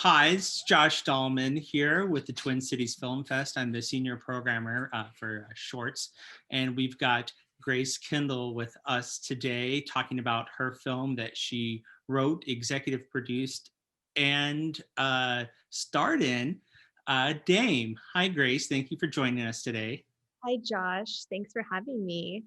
Hi, it's Josh Dahlman here with the Twin Cities Film Fest. I'm the senior programmer for shorts, and we've got Grace Kendall with us today talking about her film that she wrote, executive produced, and starred in, Dame. Hi, Grace. Thank you for joining us today. Hi, Josh. Thanks for having me.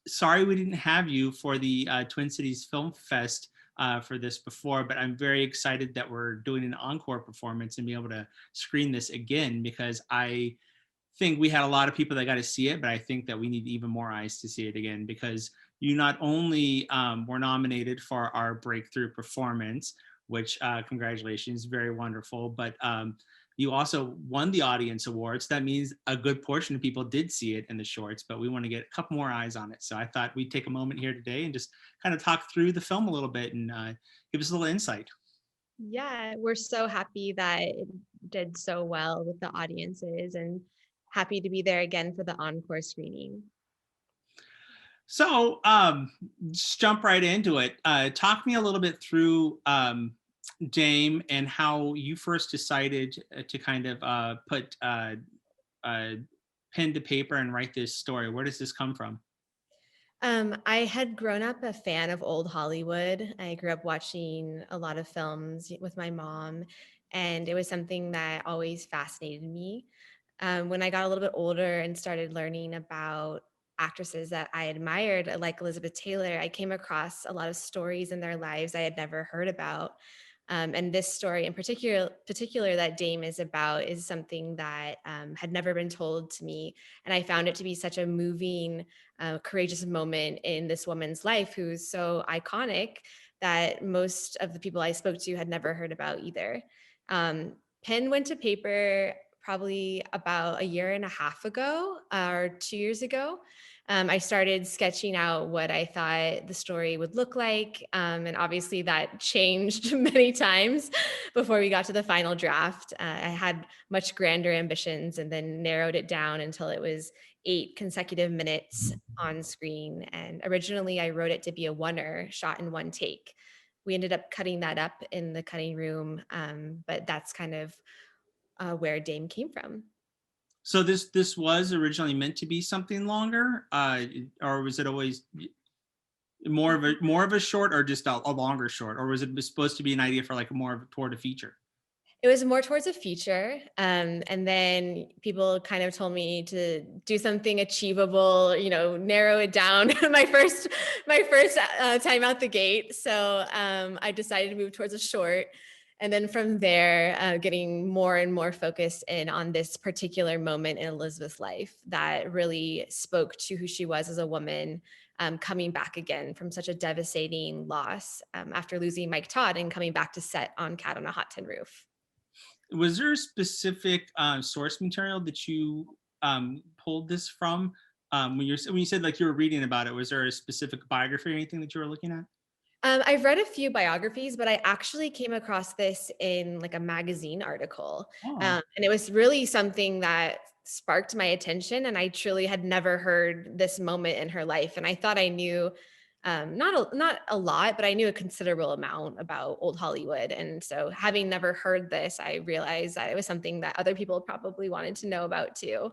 Sorry we didn't have you for the Twin Cities Film Fest for this before, but I'm very excited that we're doing an encore performance and be able to screen this again, because I think we had a lot of people that got to see it, but I think that we need even more eyes to see it again, because you not only were nominated for our breakthrough performance, which congratulations, very wonderful, but you also won the audience awards. That means a good portion of people did see it in the shorts, but we want to get a couple more eyes on it. So I thought we'd take a moment here today and just kind of talk through the film a little bit and give us a little insight. Yeah, we're so happy that it did so well with the audiences and happy to be there again for the encore screening. So just jump right into it. Talk me a little bit through Dame and how you first decided to kind of put pen to paper and write this story. Where does this come from? I had grown up a fan of old Hollywood. I grew up watching a lot of films with my mom, and it was something that always fascinated me. When I got a little bit older and started learning about actresses that I admired, like Elizabeth Taylor, I came across a lot of stories in their lives I had never heard about. And this story in particular that Dame is about is something that had never been told to me. And I found it to be such a moving, courageous moment in this woman's life who's so iconic that most of the people I spoke to had never heard about either. Pen went to paper probably about a year and a half ago or 2 years ago. I started sketching out what I thought the story would look like. And obviously that changed many times before we got to the final draft. I had much grander ambitions and then narrowed it down until it was 8 consecutive minutes on screen. And originally I wrote it to be a oneer shot in one take. We ended up cutting that up in the cutting room, but that's kind of where Dame came from. So this was originally meant to be something longer, or was it always more of a short, or just a longer short, or was it supposed to be an idea for like more of toward a feature? It was more towards a feature, and then people kind of told me to do something achievable, narrow it down. my first time out the gate, so I decided to move towards a short, and then from there, getting more and more focused in on this particular moment in Elizabeth's life that really spoke to who she was as a woman, coming back again from such a devastating loss after losing Mike Todd and coming back to set on Cat on a Hot Tin Roof. Was there a specific source material that you pulled this from? When you said like you were reading about it, was there a specific biography or anything that you were looking at? I've read a few biographies, but I actually came across this in like a magazine article. Oh, And it was really something that sparked my attention. And I truly had never heard this moment in her life. And I thought I knew not a lot, but I knew a considerable amount about old Hollywood. And so having never heard this, I realized that it was something that other people probably wanted to know about too.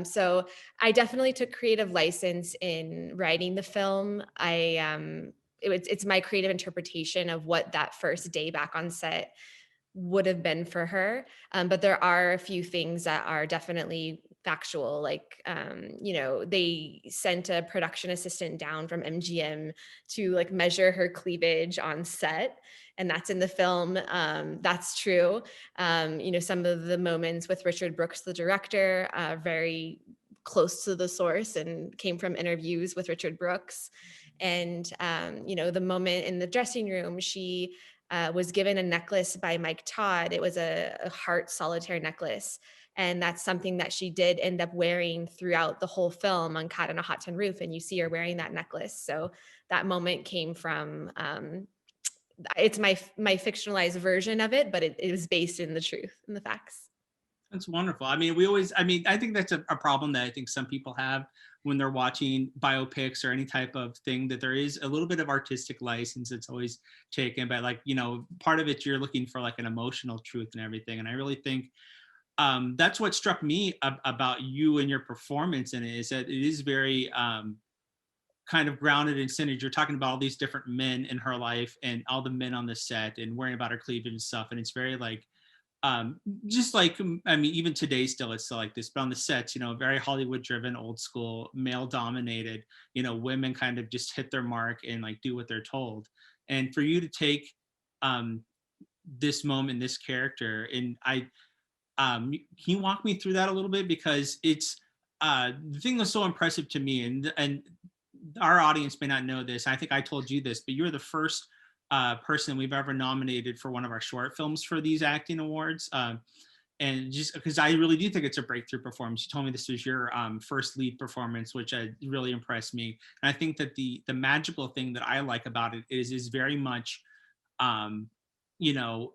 So I definitely took creative license in writing the film. It's my creative interpretation of what that first day back on set would have been for her. But there are a few things that are definitely factual. Like, they sent a production assistant down from MGM to like measure her cleavage on set. And that's in the film. That's true. Some of the moments with Richard Brooks, the director, very close to the source and came from interviews with Richard Brooks. And, the moment in the dressing room, she was given a necklace by Mike Todd. It was a heart solitaire necklace. And that's something that she did end up wearing throughout the whole film on Cat on a Hot Tin Roof. And you see her wearing that necklace. So that moment came from, it's my fictionalized version of it, but it was based in the truth and the facts. that's wonderful. I mean, I think that's a problem that I think some people have when they're watching biopics or any type of thing, that there is a little bit of artistic license that's always taken, but like, part of it, you're looking for like an emotional truth and everything. And I really think that's what struck me about you and your performance in it, is that it is very kind of grounded in centered. You're talking about all these different men in her life and all the men on the set and worrying about her cleavage and stuff. And it's very like, just like, I mean, even today still it's still like this, but on the sets, very Hollywood driven, old school, male dominated, women kind of just hit their mark and like do what they're told. And for you to take um this moment, this character, and can you walk me through that a little bit? Because it's the thing that's so impressive to me, and our audience may not know this. I think I told you this, but you're the first person we've ever nominated for one of our short films for these acting awards. And just because I really do think it's a breakthrough performance. You told me this was your first lead performance, which really impressed me. And I think that the magical thing that I like about it is very much, um, you know,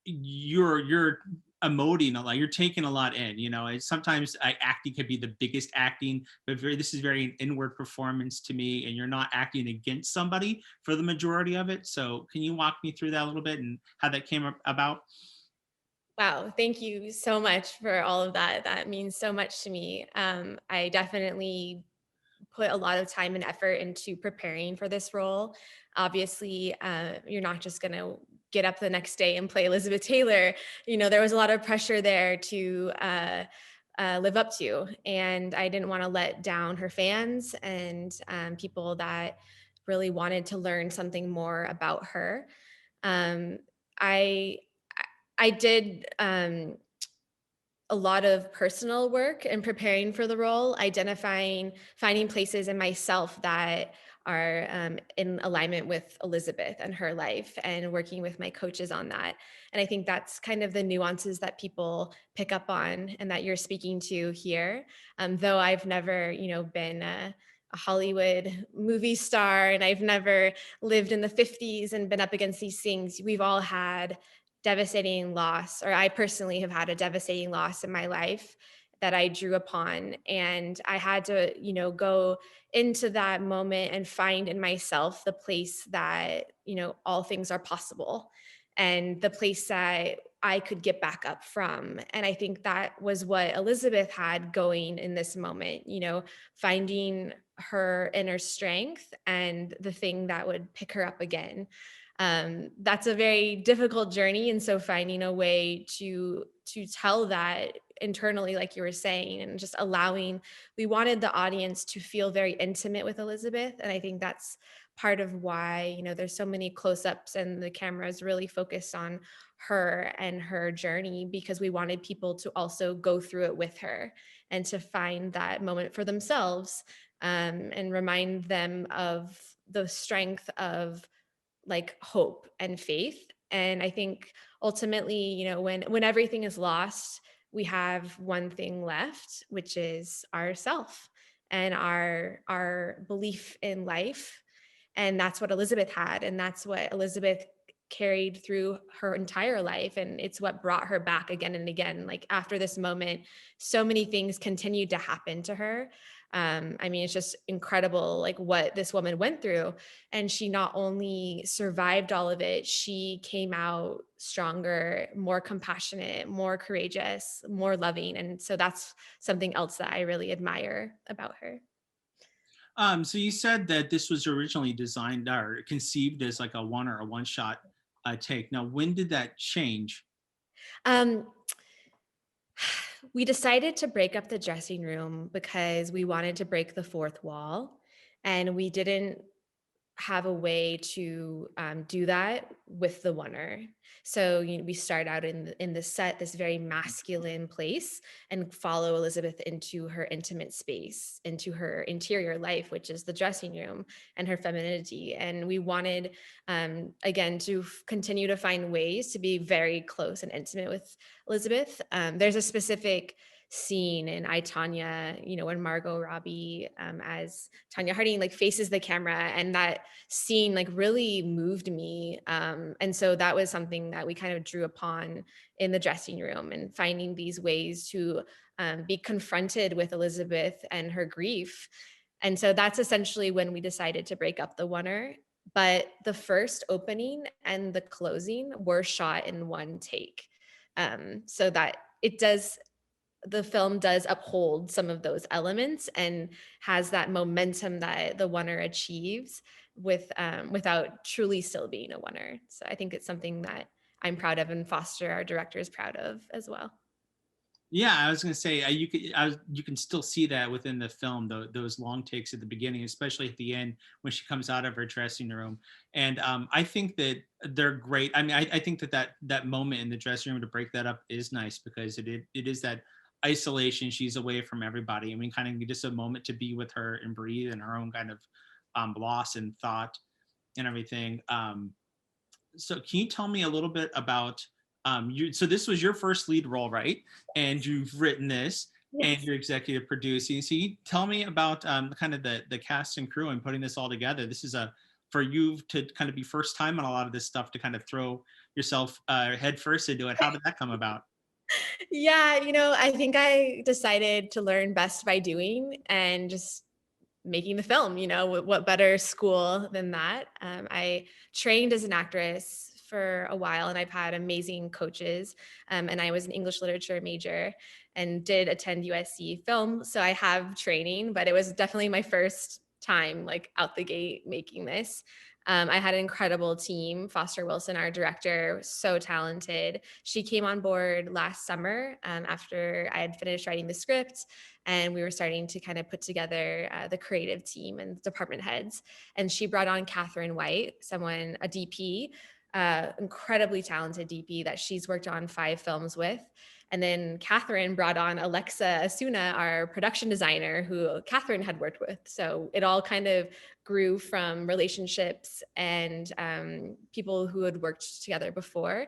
you're emoting a lot, you're taking a lot in, and sometimes acting could be the biggest acting, but this is very an inward performance to me, and you're not acting against somebody for the majority of it. So can you walk me through that a little bit and how that came about? Wow, thank you so much for all of that. That means so much to me. I definitely put a lot of time and effort into preparing for this role. Obviously, you're not just going to get up the next day and play Elizabeth Taylor. There was a lot of pressure there to live up to, and I didn't want to let down her fans and people that really wanted to learn something more about her. Um, I I did a lot of personal work in preparing for the role, finding places in myself that are in alignment with Elizabeth and her life, and working with my coaches on that. And I think that's kind of the nuances that people pick up on and that you're speaking to here. Though I've never, been a Hollywood movie star, and I've never lived in the 50s and been up against these things. We've all had devastating loss, or I personally have had a devastating loss in my life that I drew upon. And I had to, go into that moment and find in myself the place that, all things are possible, and the place that I could get back up from. And I think that was what Elizabeth had going in this moment, finding her inner strength and the thing that would pick her up again. That's a very difficult journey, and so finding a way to tell that internally, like you were saying, and just allowing, we wanted the audience to feel very intimate with Elizabeth. And I think that's part of why, there's so many close-ups and the camera is really focused on her and her journey, because we wanted people to also go through it with her and to find that moment for themselves, and remind them of the strength of like hope and faith. And I think ultimately, when everything is lost, we have one thing left, which is ourself and our belief in life. And that's what Elizabeth had, and that's what Elizabeth carried through her entire life, and it's what brought her back again and again. Like after this moment, so many things continued to happen to her. I mean, it's just incredible, like what this woman went through. And she not only survived all of it, she came out stronger, more compassionate, more courageous, more loving. And so that's something else that I really admire about her. So you said that this was originally designed or conceived as like a one shot take. Now, when did that change? Um, we decided to break up the dressing room because we wanted to break the fourth wall, and we didn't have a way to do that with the oneer. So we start out in the set, this very masculine place, and follow Elizabeth into her intimate space, into her interior life, which is the dressing room, and her femininity. And we wanted, again, to continue to find ways to be very close and intimate with Elizabeth. There's a specific scene in I, Tanya, when Margot Robbie, as Tanya Harding, like faces the camera, and that scene like really moved me. And so that was something that we kind of drew upon in the dressing room, and finding these ways to be confronted with Elizabeth and her grief. And so that's essentially when we decided to break up the oneer. But the first opening and the closing were shot in one take. So that it does the film does uphold some of those elements and has that momentum that the oneer achieves without truly still being a oneer. So I think it's something that I'm proud of, and Foster, our director, is proud of as well. Yeah, I was gonna say you can still see that within the film, those long takes at the beginning, especially at the end when she comes out of her dressing room. And I think that they're great. I mean, I think that that moment in the dressing room to break that up is nice because it is that isolation. She's away from everybody. I mean, kind of just a moment to be with her and breathe and her own kind of loss and thought and everything. So can you tell me a little bit about you? So this was your first lead role, right? And you've written this and Yes. you're executive producing. So you tell me about kind of the cast and crew and putting this all together. This is a for you to kind of be first time on a lot of this stuff to kind of throw yourself head first into it. How did that come about? Yeah, I think I decided to learn best by doing and just making the film. What better school than that? I trained as an actress for a while, and I've had amazing coaches. And I was an English literature major and did attend USC film. So I have training, but it was definitely my first time like out the gate making this. I had an incredible team. Foster Wilson, our director, was so talented. She came on board last summer after I had finished writing the script, and we were starting to kind of put together the creative team and department heads. And she brought on Catherine White, a DP, incredibly talented DP that she's worked on 5 films with. And then Catherine brought on Alexa Asuna, our production designer, who Catherine had worked with. So it all kind of grew from relationships and people who had worked together before.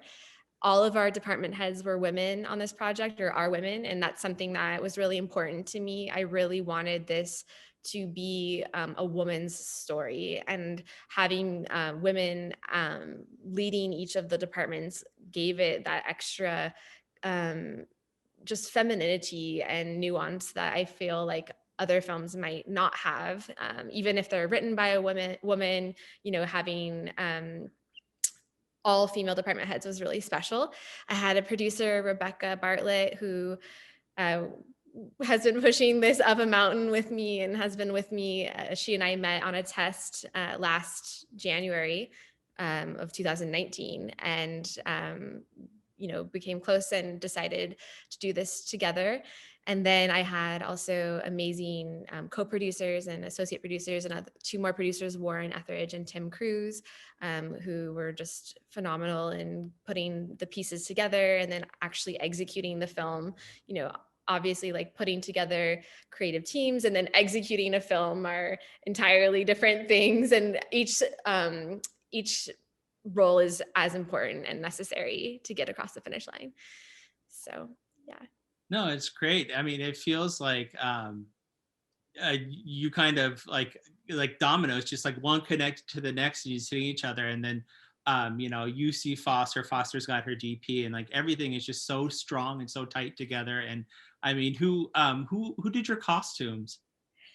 All of our department heads were women on this project, or are women, and that's something that was really important to me. I really wanted this to be a woman's story, and having women leading each of the departments gave it that extra um, just femininity and nuance that I feel like other films might not have, even if they're written by a woman. Having all female department heads was really special. I had a producer, Rebecca Bartlett, who uh, has been pushing this up a mountain with me and has been with me. She and I met on a test last January of 2019, and became close and decided to do this together. And then I had also amazing co-producers and associate producers, and 2 more producers, Warren Etheridge and Tim Cruz, who were just phenomenal in putting the pieces together and then actually executing the film. Obviously, like, putting together creative teams and then executing a film are entirely different things, and each role is as important and necessary to get across the finish line. So, yeah. No, it's great. I mean, it feels like you kind of like dominoes, just like one connected to the next, and you see each other, and then you see Foster's got her DP, and like everything is just so strong and so tight together. And I mean, who did your costumes?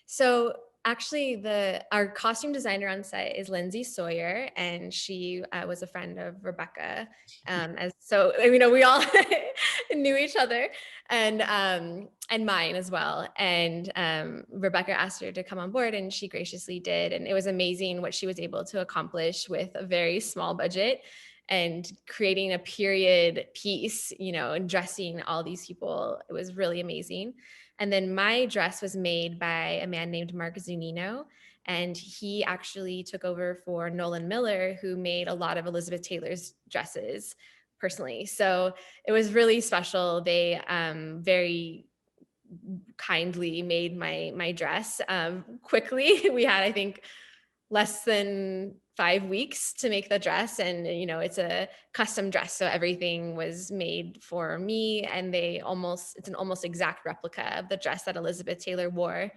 So actually, the our costume designer on set is Lindsay Sawyer, and she was a friend of Rebecca. As so, we all knew each other, and mine as well. And Rebecca asked her to come on board, and she graciously did. And it was amazing what she was able to accomplish with a very small budget, and creating a period piece, and dressing all these people. It was really amazing. And then my dress was made by a man named Mark Zunino. And he actually took over for Nolan Miller, who made a lot of Elizabeth Taylor's dresses personally. So it was really special. They very kindly made my dress quickly. We had, I think, less than 5 weeks to make the dress, and it's a custom dress, so everything was made for me, and it's an almost exact replica of the dress that Elizabeth Taylor wore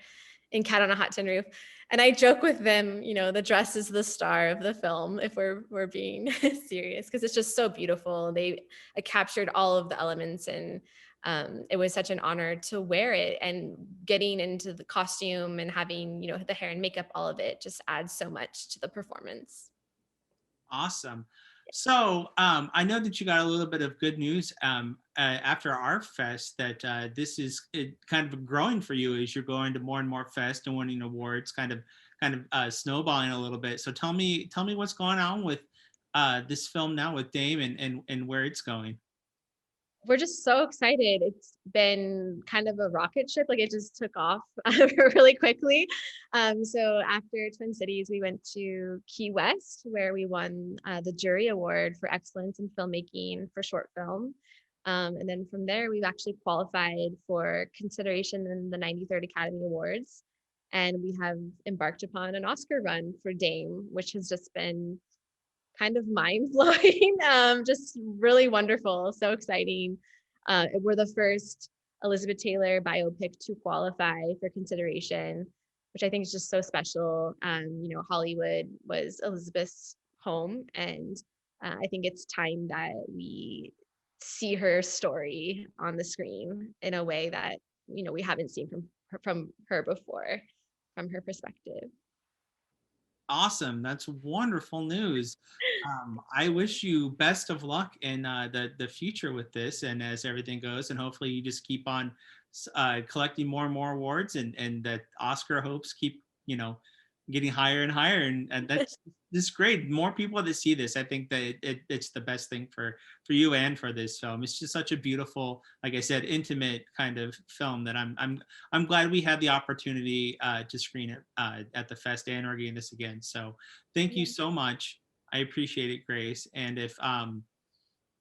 in Cat on a Hot Tin Roof. And I joke with them, the dress is the star of the film, if we're being serious, because it's just so beautiful. They captured all of the elements, and it was such an honor to wear it, and getting into the costume and having, the hair and makeup, all of it just adds so much to the performance. Awesome. So I know that you got a little bit of good news after our fest that this is kind of growing for you as you're going to more and more fest and winning awards, kind of snowballing a little bit. So tell me what's going on with this film now with Dame and where it's going. We're just so excited. It's been kind of a rocket ship, like, it just took off really quickly. So after Twin Cities, we went to Key West, where we won the jury award for excellence in filmmaking for short film. And then from there, we've actually qualified for consideration in the 93rd Academy Awards. And we have embarked upon an Oscar run for Dame, which has just been kind of mind blowing, just really wonderful, so exciting. We're the first Elizabeth Taylor biopic to qualify for consideration, which I think is just so special. Hollywood was Elizabeth's home, and I think it's time that we see her story on the screen in a way that we haven't seen from her before, from her perspective. Awesome. That's wonderful news. I wish you best of luck in the future with this and as everything goes, and hopefully you just keep on collecting more and more awards, and that Oscar hopes keep getting higher and higher, and that's this is great. More people that see this, I think that it's the best thing for you and for this film. It's just such a beautiful, like I said, intimate kind of film that I'm glad we had the opportunity to screen it at the fest, and we're getting this again. So thank you so much. I appreciate it, Grace. And if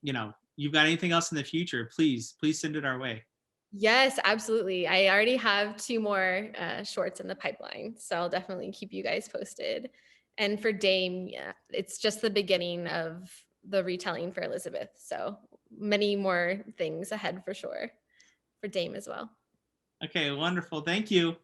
you've got anything else in the future, please send it our way. Yes, absolutely. I already have two more shorts in the pipeline, so I'll definitely keep you guys posted. And for Dame, yeah, it's just the beginning of the retelling for Elizabeth. So many more things ahead for sure for Dame as well. Okay, wonderful. Thank you.